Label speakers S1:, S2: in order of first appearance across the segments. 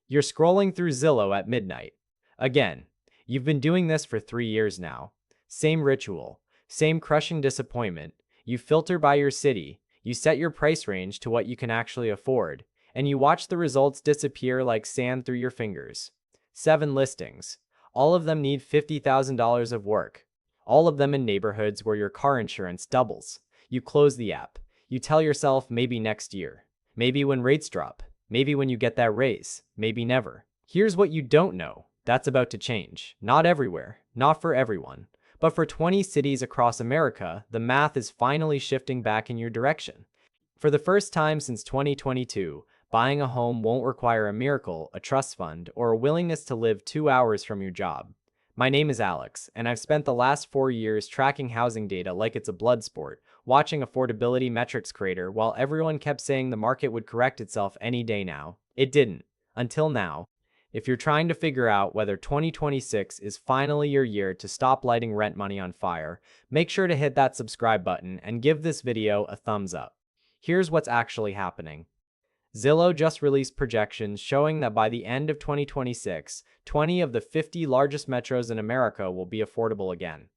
S1: You're scrolling through Zillow at midnight. Again, you've been doing this for 3 years now. Same ritual, same crushing disappointment. You filter by your city, you set your price range to what you can actually afford, and you watch the results disappear like sand through your fingers. 7 listings. All of them need $50,000 of work. All of them in neighborhoods where your car insurance doubles. You close the app. You tell yourself maybe next year. Maybe when rates drop. Maybe when you get that raise. Maybe never. Here's what you don't know. That's about to change. Not everywhere. Not for everyone. But for 20 cities across America, the math is finally shifting back in your direction. For the first time since 2022, buying a home won't require a miracle, a trust fund, or a willingness to live 2 hours from your job. My name is Alex, and I've spent the last 4 years tracking housing data like it's a blood sport, watching affordability metrics crater while everyone kept saying the market would correct itself any day now. It didn't. Until now. If you're trying to figure out whether 2026 is finally your year to stop lighting rent money on fire, make sure to hit that subscribe button and give this video a thumbs up. Here's what's actually happening. Zillow just released projections showing that by the end of 2026, 20 of the 50 largest metros in America will be affordable again.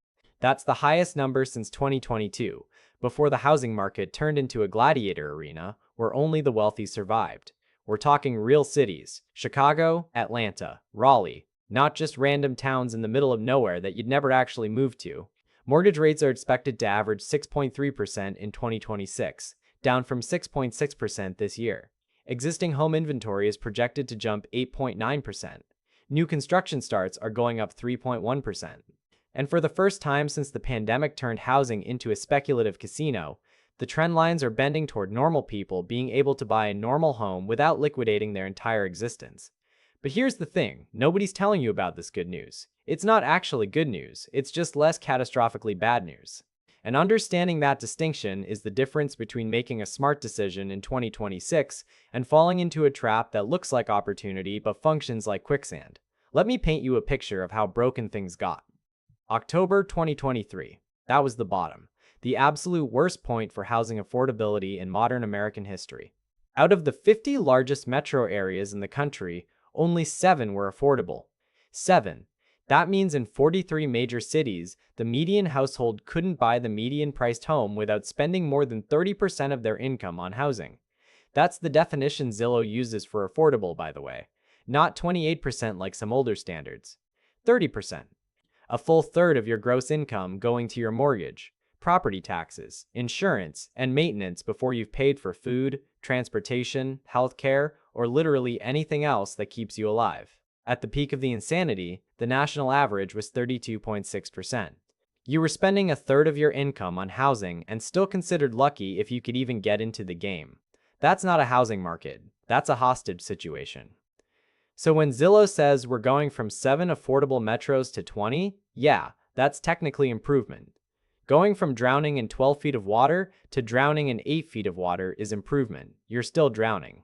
S1: That's the highest number since 2022, before the housing market turned into a gladiator arena where only the wealthy survived. We're talking real cities: Chicago, Atlanta, Raleigh, not just random towns in the middle of nowhere that you'd never actually move to. Mortgage rates are expected to average 6.3% in 2026, down from 6.6% this year. Existing home inventory is projected to jump 8.9%. New construction starts are going up 3.1%. And for the first time since the pandemic turned housing into a speculative casino, the trend lines are bending toward normal people being able to buy a normal home without liquidating their entire existence. But here's the thing, nobody's telling you about this good news. It's not actually good news, it's just less catastrophically bad news. And understanding that distinction is the difference between making a smart decision in 2026 and falling into a trap that looks like opportunity but functions like quicksand. Let me paint you a picture of how broken things got. October 2023. That was the bottom. The absolute worst point for housing affordability in modern American history. Out of the 50 largest metro areas in the country, only 7 were affordable. 7. That means in 43 major cities, the median household couldn't buy the median-priced home without spending more than 30% of their income on housing. That's the definition Zillow uses for affordable, by the way. Not 28% like some older standards. 30%. A full third of your gross income going to your mortgage, property taxes, insurance, and maintenance before you've paid for food, transportation, healthcare, or literally anything else that keeps you alive. At the peak of the insanity, the national average was 32.6%. You were spending a third of your income on housing and still considered lucky if you could even get into the game. That's not a housing market. That's a hostage situation. So when Zillow says we're going from 7 affordable metros to 20, yeah, that's technically improvement. Going from drowning in 12 feet of water to drowning in 8 feet of water is improvement. You're still drowning.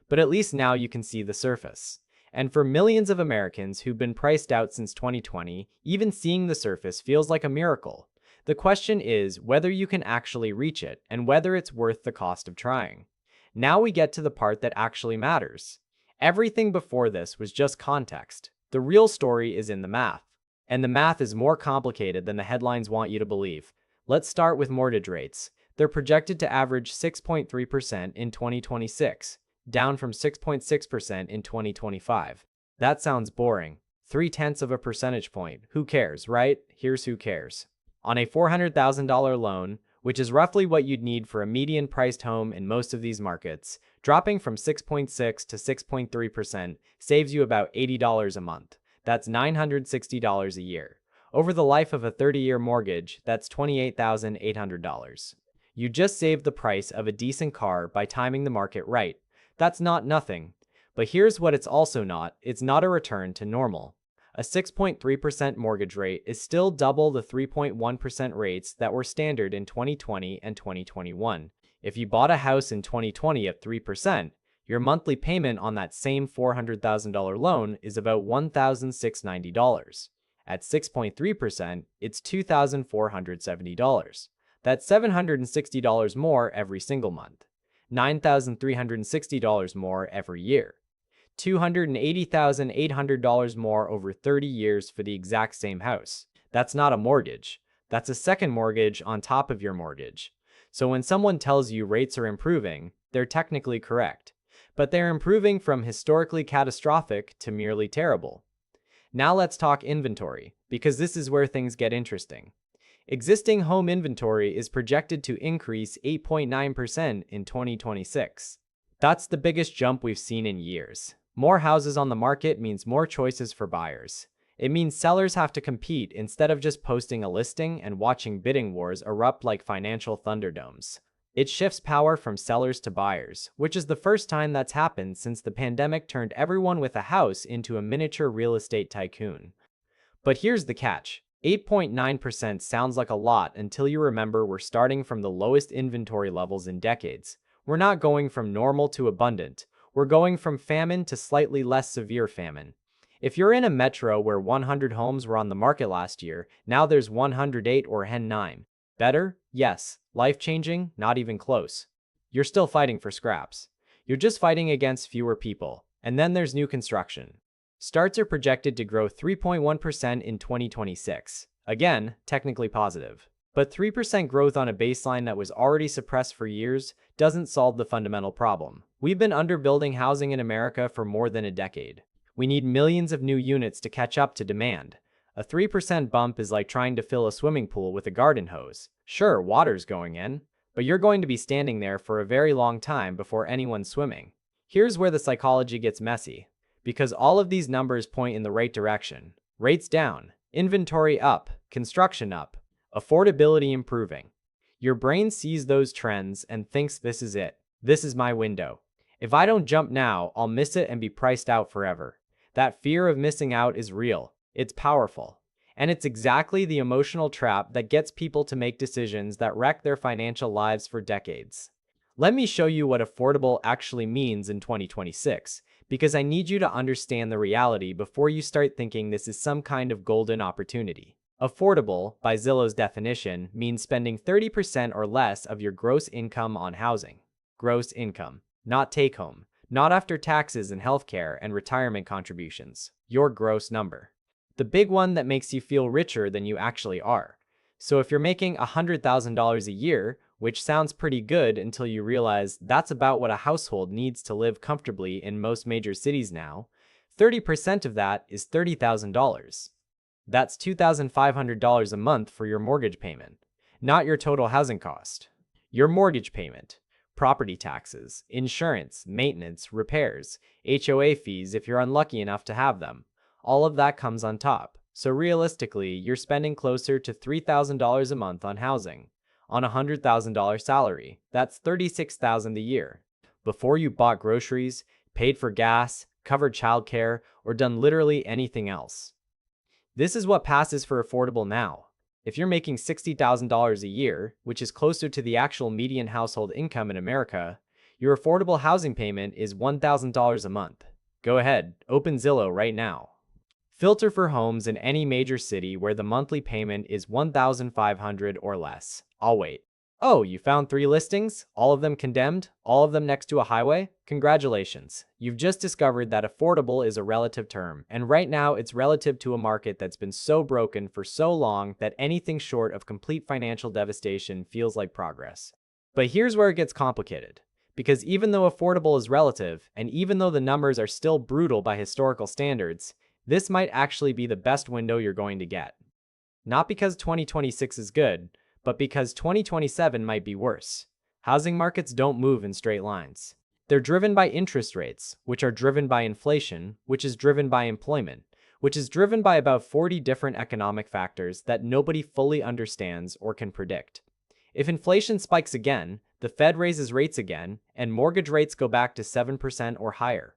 S1: But at least now you can see the surface. And for millions of Americans who've been priced out since 2020, even seeing the surface feels like a miracle. The question is whether you can actually reach it and whether it's worth the cost of trying. Now we get to the part that actually matters. Everything before this was just context. The real story is in the math. And the math is more complicated than the headlines want you to believe. Let's start with mortgage rates. They're projected to average 6.3% in 2026, down from 6.6% in 2025. That sounds boring. 0.3 of a percentage point. Who cares, right? Here's who cares. On a $400,000 loan, which is roughly what you'd need for a median-priced home in most of these markets, dropping from 6.6 to 6.3% saves you about $80 a month. That's $960 a year. Over the life of a 30-year mortgage, that's $28,800. You just saved the price of a decent car by timing the market right. That's not nothing. But here's what it's also not. It's not a return to normal. A 6.3% mortgage rate is still double the 3.1% rates that were standard in 2020 and 2021. If you bought a house in 2020 at 3%, your monthly payment on that same $400,000 loan is about $1,690. At 6.3%, it's $2,470. That's $760 more every single month. $9,360 more every year. $280,800 more over 30 years for the exact same house. That's not a mortgage. That's a second mortgage on top of your mortgage. So when someone tells you rates are improving, they're technically correct. But they're improving from historically catastrophic to merely terrible. Now let's talk inventory, because this is where things get interesting. Existing home inventory is projected to increase 8.9% in 2026. That's the biggest jump we've seen in years. More houses on the market means more choices for buyers. It means sellers have to compete instead of just posting a listing and watching bidding wars erupt like financial thunderdomes. It shifts power from sellers to buyers, which is the first time that's happened since the pandemic turned everyone with a house into a miniature real estate tycoon. But here's the catch. 8.9% sounds like a lot until you remember we're starting from the lowest inventory levels in decades. We're not going from normal to abundant. We're going from famine to slightly less severe famine. If you're in a metro where 100 homes were on the market last year, now there's 108 or 9. Better? Yes. Life-changing? Not even close. You're still fighting for scraps. You're just fighting against fewer people. And then there's new construction. Starts are projected to grow 3.1% in 2026. Again, technically positive. But 3% growth on a baseline that was already suppressed for years doesn't solve the fundamental problem. We've been underbuilding housing in America for more than a decade. We need millions of new units to catch up to demand. A 3% bump is like trying to fill a swimming pool with a garden hose. Sure, water's going in, but you're going to be standing there for a very long time before anyone's swimming. Here's where the psychology gets messy. Because all of these numbers point in the right direction. Rates down, inventory up, construction up, affordability improving. Your brain sees those trends and thinks this is it. This is my window. If I don't jump now, I'll miss it and be priced out forever. That fear of missing out is real. It's powerful. And it's exactly the emotional trap that gets people to make decisions that wreck their financial lives for decades. Let me show you what affordable actually means in 2026, because I need you to understand the reality before you start thinking this is some kind of golden opportunity. Affordable, by Zillow's definition, means spending 30% or less of your gross income on housing. Gross income, not take home, not after taxes and healthcare and retirement contributions. Your gross number. The big one that makes you feel richer than you actually are. So if you're making $100,000 a year, which sounds pretty good until you realize that's about what a household needs to live comfortably in most major cities now, 30% of that is $30,000. That's $2,500 a month for your mortgage payment, not your total housing cost. Your mortgage payment, property taxes, insurance, maintenance, repairs, HOA fees if you're unlucky enough to have them, all of that comes on top. So realistically, you're spending closer to $3,000 a month on housing. On a $100,000 salary, that's $36,000 a year. Before you bought groceries, paid for gas, covered childcare, or done literally anything else. This is what passes for affordable now. If you're making $60,000 a year, which is closer to the actual median household income in America, your affordable housing payment is $1,000 a month. Go ahead, open Zillow right now. Filter for homes in any major city where the monthly payment is $1,500 or less. I'll wait. Oh, you found 3 listings? All of them condemned? All of them next to a highway? Congratulations. You've just discovered that affordable is a relative term, and right now it's relative to a market that's been so broken for so long that anything short of complete financial devastation feels like progress. But here's where it gets complicated. Because even though affordable is relative, and even though the numbers are still brutal by historical standards, this might actually be the best window you're going to get. Not because 2026 is good, but because 2027 might be worse. Housing markets don't move in straight lines. They're driven by interest rates, which are driven by inflation, which is driven by employment, which is driven by about 40 different economic factors that nobody fully understands or can predict. If inflation spikes again, the Fed raises rates again, and mortgage rates go back to 7% or higher.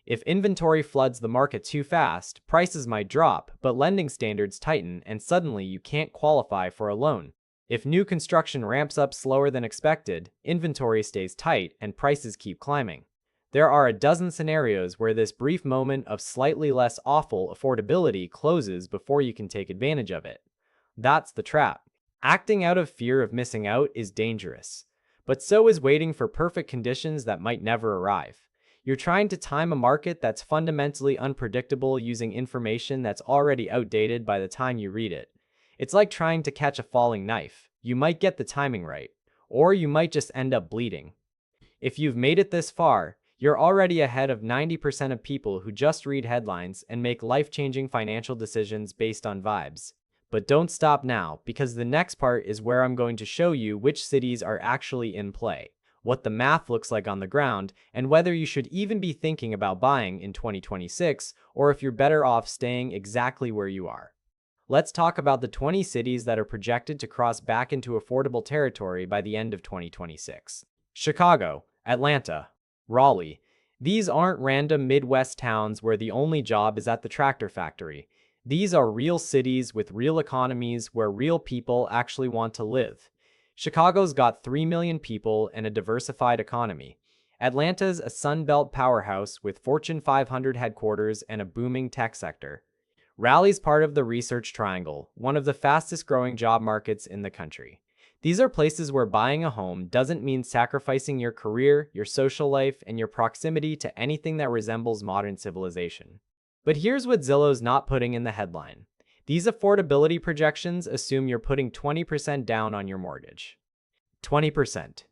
S1: If inventory floods the market too fast, prices might drop, but lending standards tighten and suddenly you can't qualify for a loan. If new construction ramps up slower than expected, inventory stays tight and prices keep climbing. There are a dozen scenarios where this brief moment of slightly less awful affordability closes before you can take advantage of it. That's the trap. Acting out of fear of missing out is dangerous, but so is waiting for perfect conditions that might never arrive. You're trying to time a market that's fundamentally unpredictable using information that's already outdated by the time you read it. It's like trying to catch a falling knife. You might get the timing right, or you might just end up bleeding. If you've made it this far, you're already ahead of 90% of people who just read headlines and make life-changing financial decisions based on vibes. But don't stop now, because the next part is where I'm going to show you which cities are actually in play, what the math looks like on the ground, and whether you should even be thinking about buying in 2026, or if you're better off staying exactly where you are. Let's talk about the 20 cities that are projected to cross back into affordable territory by the end of 2026. Chicago, Atlanta, Raleigh. These aren't random Midwest towns where the only job is at the tractor factory. These are real cities with real economies where real people actually want to live. Chicago's got 3 million people and a diversified economy. Atlanta's a Sunbelt powerhouse with Fortune 500 headquarters and a booming tech sector. Raleigh's part of the Research Triangle, one of the fastest growing job markets in the country. These are places where buying a home doesn't mean sacrificing your career, your social life, and your proximity to anything that resembles modern civilization. But here's what Zillow's not putting in the headline. These affordability projections assume you're putting 20% down on your mortgage. 20%.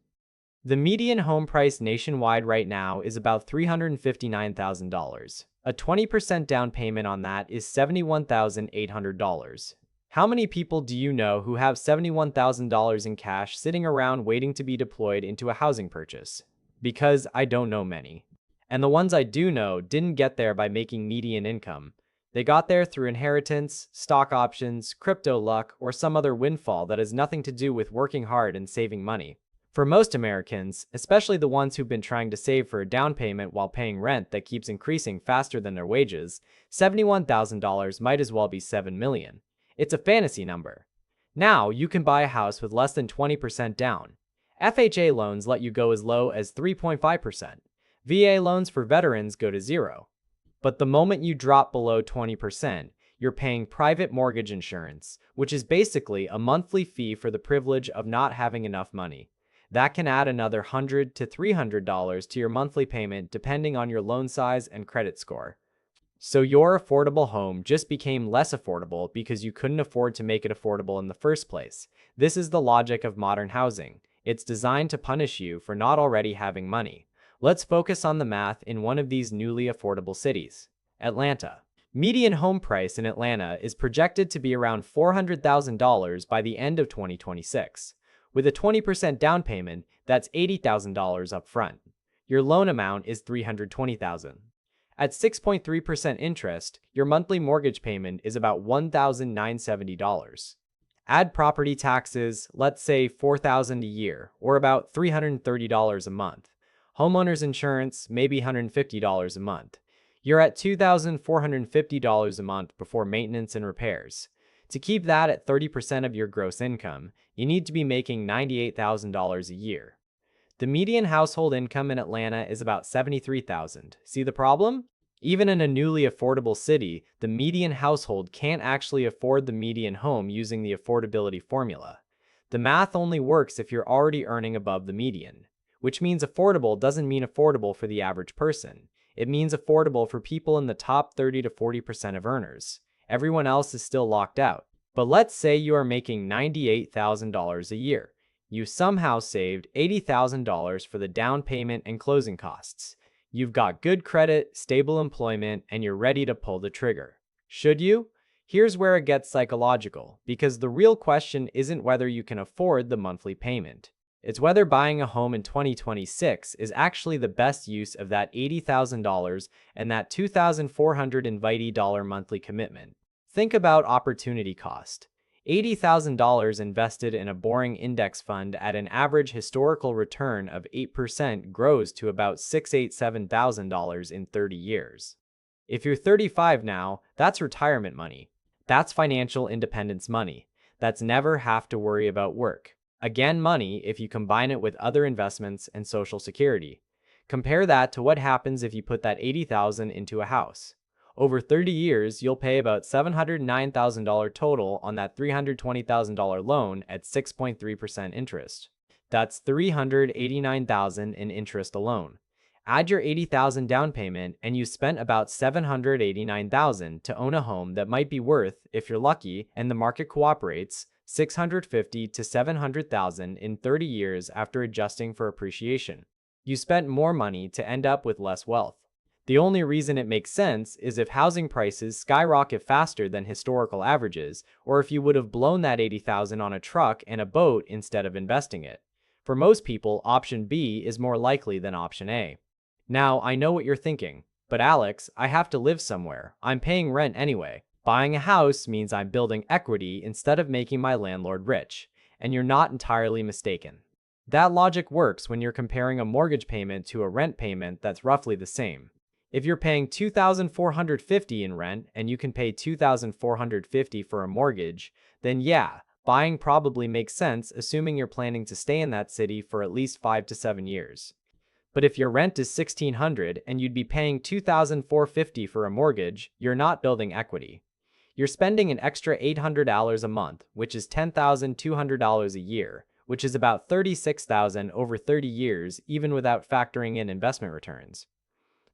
S1: The median home price nationwide right now is about $359,000. A 20% down payment on that is $71,800. How many people do you know who have $71,000 in cash sitting around waiting to be deployed into a housing purchase? Because I don't know many. And the ones I do know didn't get there by making median income. They got there through inheritance, stock options, crypto luck, or some other windfall that has nothing to do with working hard and saving money. For most Americans, especially the ones who've been trying to save for a down payment while paying rent that keeps increasing faster than their wages, $71,000 might as well be $7 million. It's a fantasy number. Now, you can buy a house with less than 20% down. FHA loans let you go as low as 3.5%. VA loans for veterans go to 0. But the moment you drop below 20%, you're paying private mortgage insurance, which is basically a monthly fee for the privilege of not having enough money. That can add another $100 to $300 to your monthly payment depending on your loan size and credit score. So your affordable home just became less affordable because you couldn't afford to make it affordable in the first place. This is the logic of modern housing. It's designed to punish you for not already having money. Let's focus on the math in one of these newly affordable cities, Atlanta. Median home price in Atlanta is projected to be around $400,000 by the end of 2026. With a 20% down payment, that's $80,000 up front. Your loan amount is $320,000. At 6.3% interest, your monthly mortgage payment is about $1,970. Add property taxes, let's say $4,000 a year, or about $330 a month. Homeowners insurance, maybe $150 a month. You're at $2,450 a month before maintenance and repairs. To keep that at 30% of your gross income, you need to be making $98,000 a year. The median household income in Atlanta is about $73,000. See the problem? Even in a newly affordable city, the median household can't actually afford the median home using the affordability formula. The math only works if you're already earning above the median, which means affordable doesn't mean affordable for the average person. It means affordable for people in the top 30 to 40% of earners. Everyone else is still locked out. But let's say you are making $98,000 a year. You somehow saved $80,000 for the down payment and closing costs. You've got good credit, stable employment, and you're ready to pull the trigger. Should you? Here's where it gets psychological, because the real question isn't whether you can afford the monthly payment. It's whether buying a home in 2026 is actually the best use of that $80,000 and that $2,400 invitee monthly commitment. Think about opportunity cost. $80,000 invested in a boring index fund at an average historical return of 8% grows to about $687,000 in 30 years. If you're 35 now, that's retirement money. That's financial independence money. That's never have to worry about work. Again, money if you combine it with other investments and Social Security. Compare that to what happens if you put that $80,000 into a house. Over 30 years, you'll pay about $709,000 total on that $320,000 loan at 6.3% interest. That's $389,000 in interest alone. Add your 80,000 down payment and you spent about 789,000 to own a home that might be worth, if you're lucky and the market cooperates, 650 to 700,000 in 30 years after adjusting for appreciation. You spent more money to end up with less wealth. The only reason it makes sense is if housing prices skyrocket faster than historical averages, or if you would have blown that 80,000 on a truck and a boat instead of investing it. For most people, option B is more likely than option A. Now, I know what you're thinking, but Alex, I have to live somewhere. I'm paying rent anyway. Buying a house means I'm building equity instead of making my landlord rich. And you're not entirely mistaken. That logic works when you're comparing a mortgage payment to a rent payment that's roughly the same. If you're paying $2,450 in rent and you can pay $2,450 for a mortgage, then yeah, buying probably makes sense assuming you're planning to stay in that city for at least 5 to 7 years. But if your rent is $1,600 and you'd be paying $2,450 for a mortgage, you're not building equity. You're spending an extra $800 a month, which is $10,200 a year, which is about $36,000 over 30 years even without factoring in investment returns.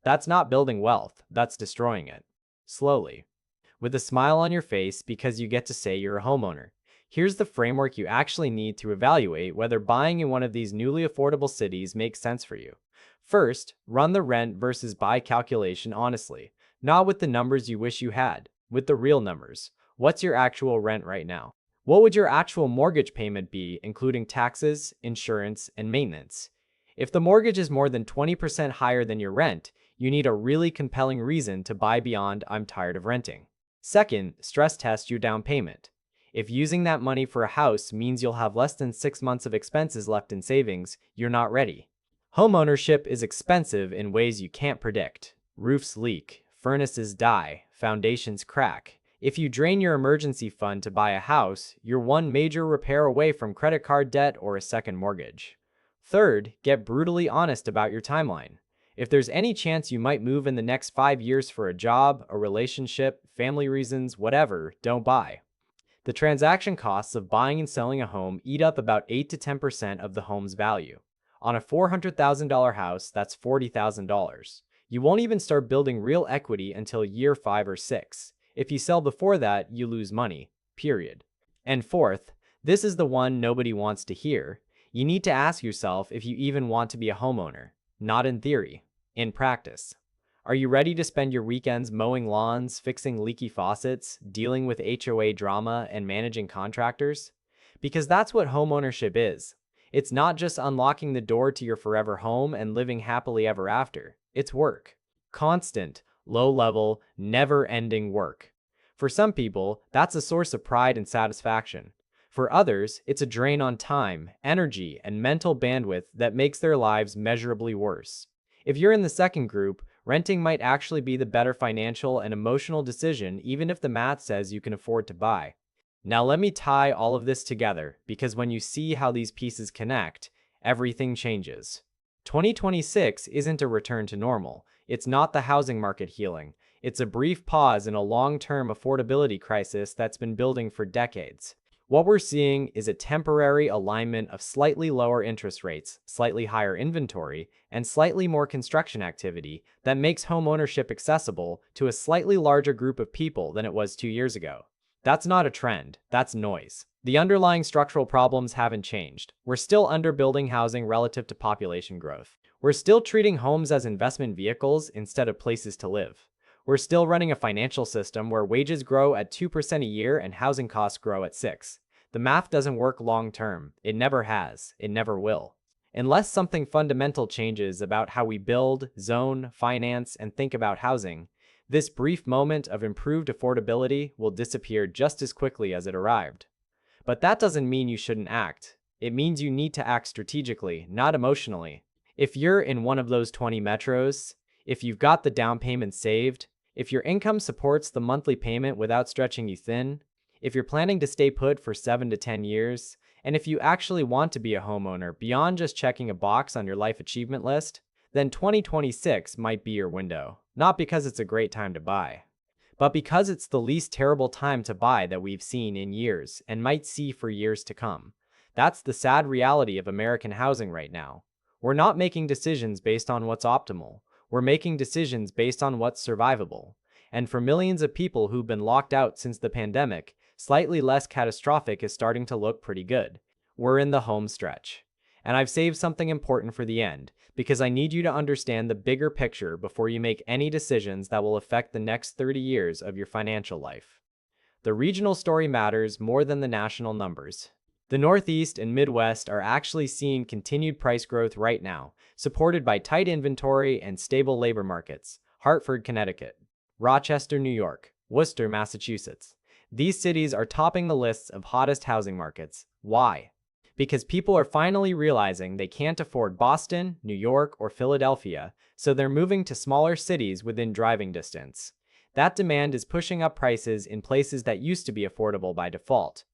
S1: That's not building wealth, that's destroying it. Slowly. With a smile on your face because you get to say you're a homeowner. Here's the framework you actually need to evaluate whether buying in one of these newly affordable cities makes sense for you. First, run the rent versus buy calculation honestly, not with the numbers you wish you had, with the real numbers. What's your actual rent right now? What would your actual mortgage payment be, including taxes, insurance, and maintenance? If the mortgage is more than 20% higher than your rent, you need a really compelling reason to buy beyond "I'm tired of renting." Second, stress test your down payment. If using that money for a house means you'll have less than 6 months of expenses left in savings, you're not ready. Homeownership is expensive in ways you can't predict. Roofs leak, furnaces die, foundations crack. If you drain your emergency fund to buy a house, you're one major repair away from credit card debt or a second mortgage. Third, get brutally honest about your timeline. If there's any chance you might move in the next 5 years for a job, a relationship, family reasons, whatever, don't buy. The transaction costs of buying and selling a home eat up about 8 to 10% of the home's value. On a $400,000 house, that's $40,000. You won't even start building real equity until year 5 or 6. If you sell before that, you lose money, period. And fourth, this is the one nobody wants to hear. You need to ask yourself if you even want to be a homeowner. Not in theory, in practice. Are you ready to spend your weekends mowing lawns, fixing leaky faucets, dealing with HOA drama, and managing contractors? Because that's what homeownership is. It's not just unlocking the door to your forever home and living happily ever after. It's work. Constant, low-level, never-ending work. For some people, that's a source of pride and satisfaction. For others, it's a drain on time, energy, and mental bandwidth that makes their lives measurably worse. If you're in the second group, renting might actually be the better financial and emotional decision even if the math says you can afford to buy. Now let me tie all of this together, because when you see how these pieces connect, everything changes. 2026 isn't a return to normal. It's not the housing market healing. It's a brief pause in a long-term affordability crisis that's been building for decades. What we're seeing is a temporary alignment of slightly lower interest rates, slightly higher inventory, and slightly more construction activity that makes home ownership accessible to a slightly larger group of people than it was 2 years ago. That's not a trend, that's noise. The underlying structural problems haven't changed. We're still underbuilding housing relative to population growth. We're still treating homes as investment vehicles instead of places to live. We're still running a financial system where wages grow at 2% a year and housing costs grow at 6%. The math doesn't work long term. It never has. It never will. Unless something fundamental changes about how we build, zone, finance, and think about housing, this brief moment of improved affordability will disappear just as quickly as it arrived. But that doesn't mean you shouldn't act. It means you need to act strategically, not emotionally. If you're in one of those 20 metros, if you've got the down payment saved, if your income supports the monthly payment without stretching you thin, if you're planning to stay put for 7 to 10 years, and if you actually want to be a homeowner beyond just checking a box on your life achievement list, then 2026 might be your window. Not because it's a great time to buy, but because it's the least terrible time to buy that we've seen in years and might see for years to come. That's the sad reality of American housing right now. We're not making decisions based on what's optimal. We're making decisions based on what's survivable. And for millions of people who've been locked out since the pandemic, slightly less catastrophic is starting to look pretty good. We're in the home stretch. And I've saved something important for the end, because I need you to understand the bigger picture before you make any decisions that will affect the next 30 years of your financial life. The regional story matters more than the national numbers. The Northeast and Midwest are actually seeing continued price growth right now, supported by tight inventory and stable labor markets. Hartford, Connecticut, Rochester, New York, Worcester, Massachusetts. These cities are topping the lists of hottest housing markets. Why? Because people are finally realizing they can't afford Boston, New York, or Philadelphia, so they're moving to smaller cities within driving distance. That demand is pushing up prices in places that used to be affordable by default.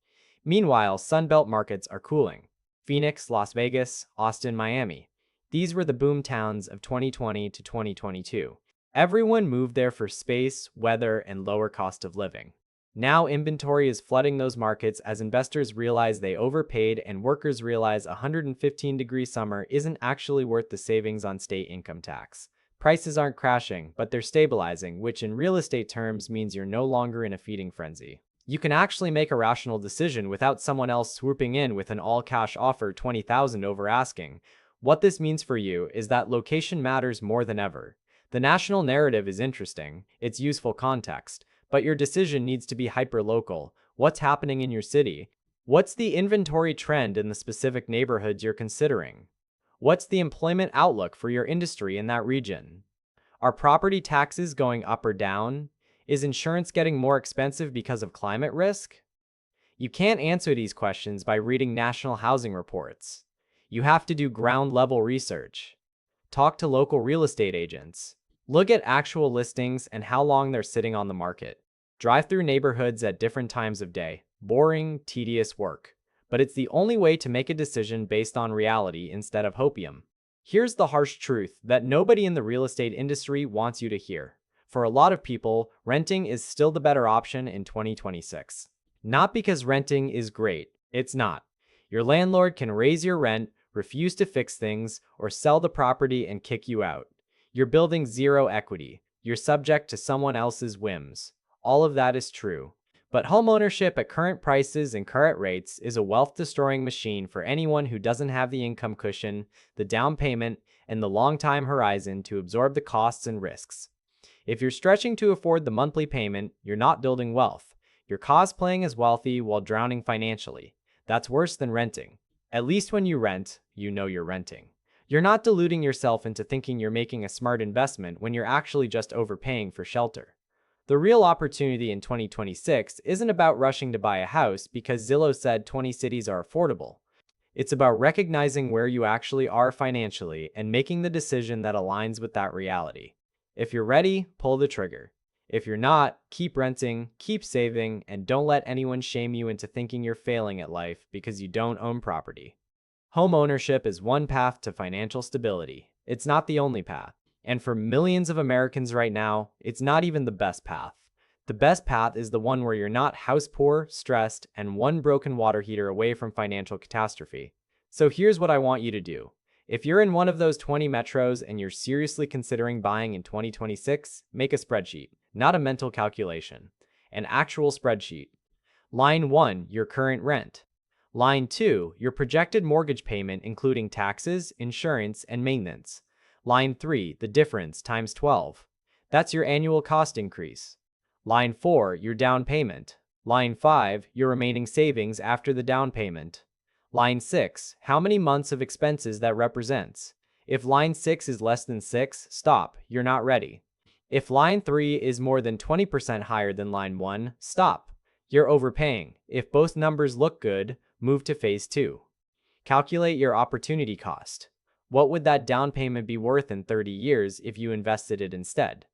S1: Meanwhile, Sunbelt markets are cooling. Phoenix, Las Vegas, Austin, Miami. These were the boom towns of 2020 to 2022. Everyone moved there for space, weather, and lower cost of living. Now inventory is flooding those markets as investors realize they overpaid and workers realize a 115-degree summer isn't actually worth the savings on state income tax. Prices aren't crashing, but they're stabilizing, which in real estate terms means you're no longer in a feeding frenzy. You can actually make a rational decision without someone else swooping in with an all-cash offer $20,000 over asking. What this means for you is that location matters more than ever. The national narrative is interesting, it's useful context, but your decision needs to be hyper-local. What's happening in your city? What's the inventory trend in the specific neighborhoods you're considering? What's the employment outlook for your industry in that region? Are property taxes going up or down? Is insurance getting more expensive because of climate risk? You can't answer these questions by reading national housing reports. You have to do ground-level research. Talk to local real estate agents. Look at actual listings and how long they're sitting on the market. Drive through neighborhoods at different times of day. Boring, tedious work. But it's the only way to make a decision based on reality instead of hopium. Here's the harsh truth that nobody in the real estate industry wants you to hear. For a lot of people, renting is still the better option in 2026. Not because renting is great. It's not. Your landlord can raise your rent, refuse to fix things, or sell the property and kick you out. You're building zero equity. You're subject to someone else's whims. All of that is true. But homeownership at current prices and current rates is a wealth-destroying machine for anyone who doesn't have the income cushion, the down payment, and the long-time horizon to absorb the costs and risks. If you're stretching to afford the monthly payment, you're not building wealth. You're cosplaying as wealthy while drowning financially. That's worse than renting. At least when you rent, you know you're renting. You're not deluding yourself into thinking you're making a smart investment when you're actually just overpaying for shelter. The real opportunity in 2026 isn't about rushing to buy a house because Zillow said 20 cities are affordable. It's about recognizing where you actually are financially and making the decision that aligns with that reality. If you're ready, pull the trigger. If you're not, keep renting, keep saving, and don't let anyone shame you into thinking you're failing at life because you don't own property. Home ownership is one path to financial stability. It's not the only path. And for millions of Americans right now, it's not even the best path. The best path is the one where you're not house poor, stressed, and one broken water heater away from financial catastrophe. So here's what I want you to do. If you're in one of those 20 metros and you're seriously considering buying in 2026, make a spreadsheet, not a mental calculation. An actual spreadsheet. Line 1, your current rent. Line 2, your projected mortgage payment including taxes, insurance, and maintenance. Line 3, the difference times 12. That's your annual cost increase. Line 4, your down payment. Line 5, your remaining savings after the down payment. Line 6, how many months of expenses that represents. If line 6 is less than 6, stop, you're not ready. If line 3 is more than 20% higher than line 1, stop. You're overpaying. If both numbers look good, move to phase 2. Calculate your opportunity cost. What would that down payment be worth in 30 years if you invested it instead?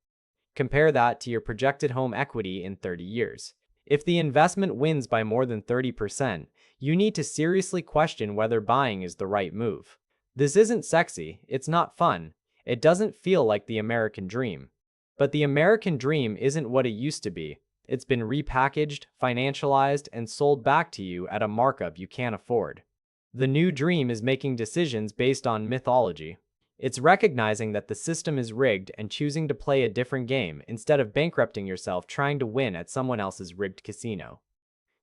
S1: Compare that to your projected home equity in 30 years. If the investment wins by more than 30%, you need to seriously question whether buying is the right move. This isn't sexy, it's not fun, it doesn't feel like the American dream. But the American dream isn't what it used to be. It's been repackaged, financialized, and sold back to you at a markup you can't afford. The new dream is making decisions based on mythology. It's recognizing that the system is rigged and choosing to play a different game instead of bankrupting yourself trying to win at someone else's rigged casino.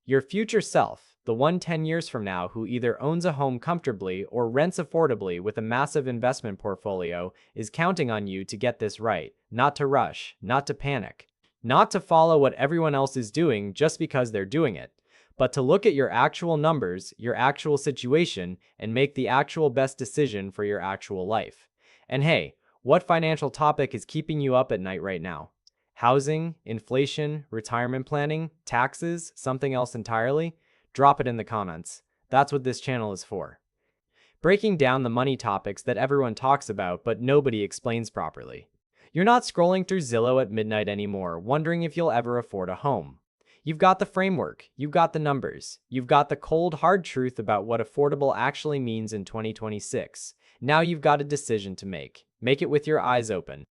S1: Your future self, the one 10 years from now who either owns a home comfortably or rents affordably with a massive investment portfolio, is counting on you to get this right, not to rush, not to panic, not to follow what everyone else is doing just because they're doing it, but to look at your actual numbers, your actual situation, and make the actual best decision for your actual life. And hey, what financial topic is keeping you up at night right now? Housing, inflation, retirement planning, taxes, something else entirely? Drop it in the comments. That's what this channel is for. Breaking down the money topics that everyone talks about but nobody explains properly. You're not scrolling through Zillow at midnight anymore, wondering if you'll ever afford a home. You've got the framework, you've got the numbers, you've got the cold, hard truth about what affordable actually means in 2026. Now you've got a decision to make. Make it with your eyes open.